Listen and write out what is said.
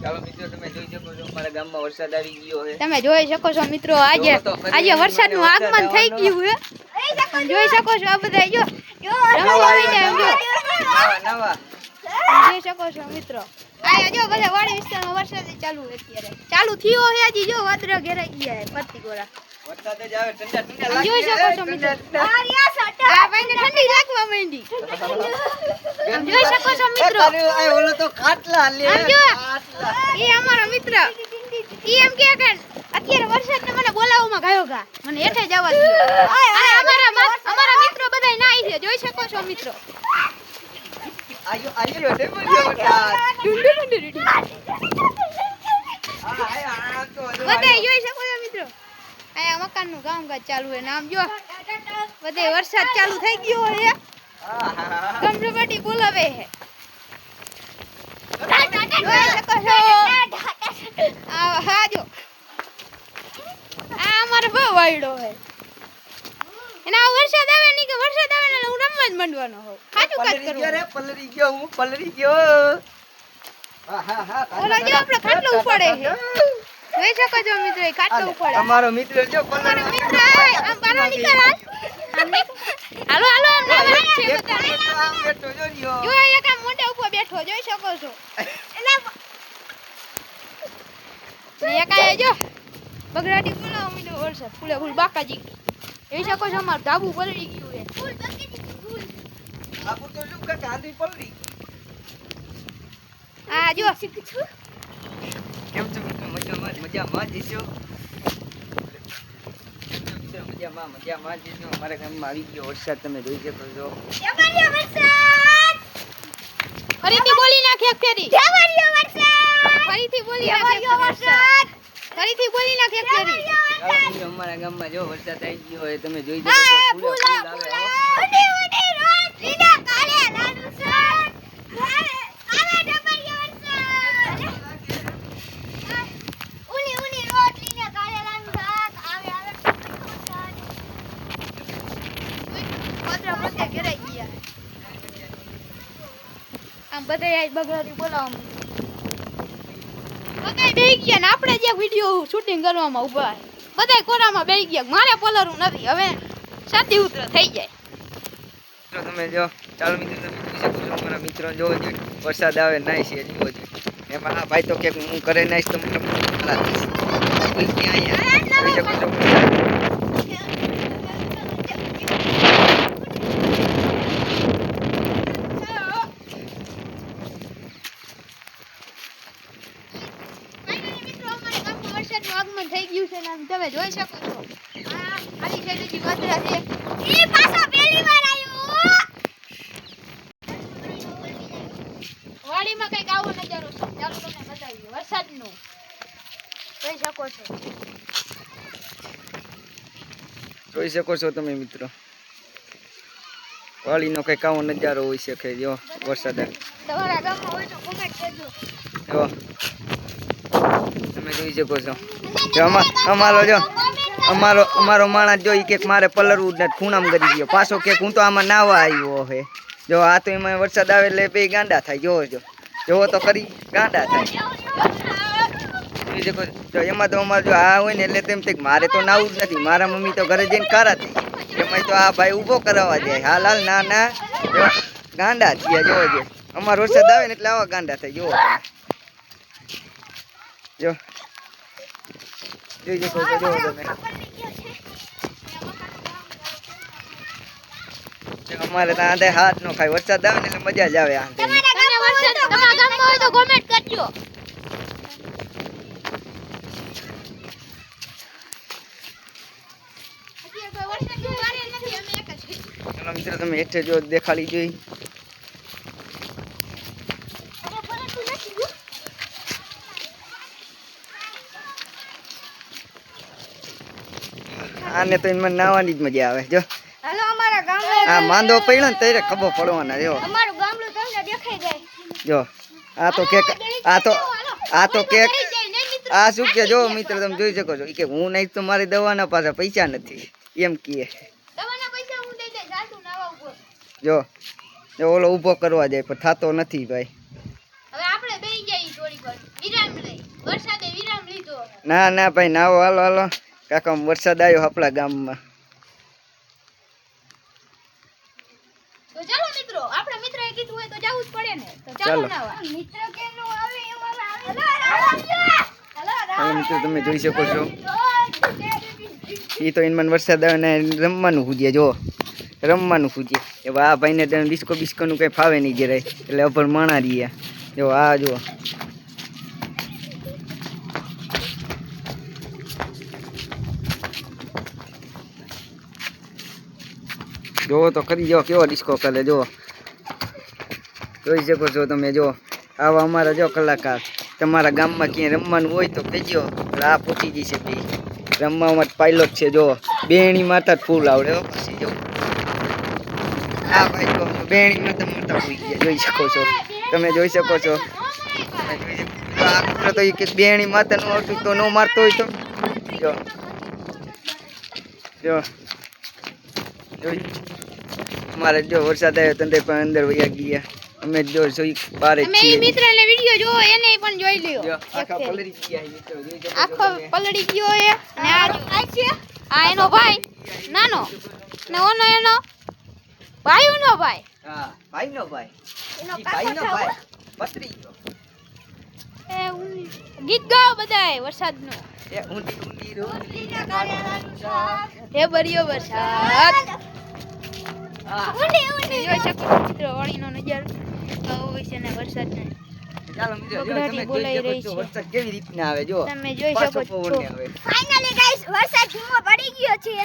ચાલો મિત્રો તમે જોઈ શકો છો અમારા ગામમાં વરસાદ આવી ગયો છે. તમે જોઈ શકો છો મિત્રો આજે વરસાદનું આગમન થઈ ગયું છે. તમે જોઈ શકો છો આ બધા જો નવા જોઈ શકો છો મિત્રો. આ જો બધા વાડી વિસ્તારમાં વરસાદ ચાલુ છે અત્યારે. ચાલુ થયો છે હજી જો વાદળા ઘેરાઈ ગયા છે પત્તી ગોળા. વરસાદ જ આવે ઠંડા ઠંડા લાગે. જોઈ શકો છો મિત્રો. આ ભાઈને ઠંડી લાગવા માંડી. જોઈ શકો છો મિત્રો. આ ઓલો તો ખાટલા લે ખાટલા. ઈ અમારો મિત્ર. ઈ એમ કે અત્યારે વરસાદ ને મને બોલાવવામાં ગયો ગા. મને હેઠે જવા દો. અમારા મિત્રો બધાય નાઈ છે. જોઈ શકો છો મિત્રો. આયો ડેમોલિયો વરસાદ. બધાય જોઈ શકો છો મિત્રો. આયા મકાનનું કામકાજ ચાલુ છે. નામ જો. બધાય વરસાદ ચાલુ થઈ ગયો છે. ગમરબાટી બોલાવે છે. જોઈ શકો છો. હા જો. આ અમારો બહુ વાયડો છે. એના વરસાદ આવે નહીં કે વરસાદ આવે ને હું રમવા જ માંડવાનો હોઉં. સાચું કાજ કરું. પલરી ગયો હું પલરી ગયો. ઓલો જો આપણો ખાટલો ઉપાડે છે. જોઈ શકો છો મિત્રો એ ખાટલો ઉપાડે. અમારો મિત્ર જો અમારો મિત્ર આમ બારો નીકળ હાલો હાલો આમ નાવા છે બધા. બેઠો જો જો એક આમ મોઢા ઉપર બેઠો જોઈ શકો છો. ને એક આ જો બગડાટી બોલાવો મીઠો વરસાદ ફૂલે ફૂલ બાકાજી. જોઈ શકો છો અમારું ધાબુ પલળી ગયું છે. ફૂલ બકેટી ફૂલ. આપો તો શું કે આંધી પલળી. આ જો કેમ છો મિત્રો મજામાં જઈશું. મજામાં જઈશું. અમારા ગામમાં આવી ગયો વરસાદ તમે જોઈ શકો છો. ફરીથી બોલી નાખ એક ફેરી. ફરીથી બોલી નાખ એક વરસાદ. ફરીથી બોલી નાખ એક ફેરી. અમારા ગામમાં જો વરસાદ આવી ગયો હોય તમે જોઈ શકો છો. ફૂલ આવે આમ બધા બગડાટી બોલાવો બધા બેહી ગયા ને આપણે જે વિડિયો શૂટિંગ કરવામાં ઊભા બધા કોરામાં બેહી ગયા. મારે પલરવું નથી હવે સાથી ઉતર થઈ જાય. તમે જો ચાલો મિત્રો તમે જોઈ શકો છો અમારા મિત્રો જોવો છો વરસાદ આવે નાઈ છે જોવો છો. એમાં આ ભાઈ તો કે હું કરે નાઈશ તો મને જોઈ શકો છો. આગમન થઈ ગયું છે ને તમે જોઈ શકો છો. આ આલી સાઈડ થી વાદળા છે. ઈ પાછો પહેલી વાર આવ્યો. વાડીમાં કઈક આવો નજારો છે. ચાલો તમને બતાવીએ વરસાદનો. જોઈ શકો છો. જોઈ શકો છો તમે મિત્રો વાડીનો કઈક આવો નજારો હોઈ શકે. જો વરસાદ તમારા ગામમાં હોય તો કોમેન્ટ કરજો. જો તમે જોઈ શકો છો. અમારો જો અમારો માણસ જોઈ કે મારે પલરવું જ નથી ખૂણામ કરી ગયો પાછો કે હું તો આમાં નાવા આવ્યો હે. જો આ તો એમાં વરસાદ આવે એટલે બે ગાંડા થાય. જોવો તો ખરી ગાંડા થાય. જોઈ શકો જો એમાં તો અમારે જો આ હોય ને એટલે તેમ થાય મારે તો નાવું જ નથી. મારા મમ્મી તો ઘરે જઈને કારા થઈ એમાં તો આ ભાઈ ઊભો કરાવવા જાય. હાલ હાલ ના ના ગાંડા થયા. જોવો જો અમારો વરસાદ આવે ને એટલે આવા ગાંડા થાય. જોવો જો જોઈ શકો છો. જોવો તમે અમારે તો આંધે હાથ નો ખાય. વરસાદ આવે ને એટલે મજા જ આવે. આંધે તમારા ગામમાં હોય તો કોમેન્ટ કરજો. ચલો મિત્રો તમે હેઠે જો દેખાડી જોઈ. આને તો એમાં નાવાની જ મજા આવે. જો હાલો અમારા ગામ આ માંદો પડ્યો ને ત્યારે ખબર પડવાના. જો અમારું ગામડું તમને દેખાઈ જાય. જો આ તો કેક આ તો કેક આ શું કે જો મિત્રો તમે જોઈ શકો છો. કે હું નહીં તો મારી દવાના પાછા પૈસા નથી એમ કહે. દવાના પૈસા હું દઈ દઈ જાતું નાવા ઉપર. જો ઓલો ઊભો કરવા જાય પણ થતો નથી ભાઈ. હવે આપણે બેહી જઈએ થોડી વાર વિરામ ના ના ભાઈ નાવો હાલો હાલો કાકા વરસાદ આવ્યો આપણા ગામમાં તો ચાલો મિત્રો આપણે મિત્રએ કીધું હોય તો જવું જ પડે ને તો ચાલો. ચાલો નાવા મિત્ર કે નો આવે એમાં હાલો મિત્રો તમે જોઈ શકો છો એ તો એમાં વરસાદ આવે ને રમવાનું ખૂજે જો રમવાનું ખૂજે એ આ ભાઈને તમે ડિસ્કો બિસ્કોનું કંઈ ફાવે નહીં જરાય એટલે અભર માણા રહ્યા જો આ જો જો તો કરી જો કેવો ડિસ્કો કરે જો જોઈ શકો છો તમે જો આવા અમારા જો કલાકાર તમારા ગામમાં ક્યાંય રમવાનું હોય તો કહેજો એટલે આ પહોંચી જશે ભાઈ રમવામાં પાયલોટ છે જો બેણી માતા જ ફૂલ આવડે હો પછી જો આ ભાઈ જો બેણી માતા મોટા હોઈ ગયા જોઈ શકો છો તમે જોઈ શકો છો આ મિત્ર તો એ કે બેણી માતાનું આવતું તો ન મારતો હોય તો જો જો જોઈ અમારે જો વરસાદ આવ્યો તંદે પણ અંદર વયા ગયા અમે જો જોઈ બારે તમે ઈ મિત્રને વિડિયો જો એને પણ જોઈ લ્યો જો આખા પલળી ગયા મિત્રો જોઈ શકો છો આખો તમે. પલળી ગયો એ અને આ છે આ એનો ભાઈ નાનો ને ઓનો એનો ભાઈનો ભાઈ હા ભાઈનો ભાઈ એનો ઈ ભાઈનો ભાઈ પતરી ગયો એ ગીત ગાઓ બધાય વરસાદનું એ ઊંડી ઊંડી રોટલી હે બરિયો વરસાદ હા જોઈ શકો મિત્રો વાળીનો નજારો આવો હોય છે ને વરસાદને ચાલો મિત્રો જો બગડાટી તમે બોલાઈ જોઈ રહી શકો છો છે. વરસાદ કેવી રીતના આવે જો તમે જોઈ પાછો શકો છો. પવન આવે ફાઇનલી ગાઈસ વરસાદ ધીમો પડી ગયો છે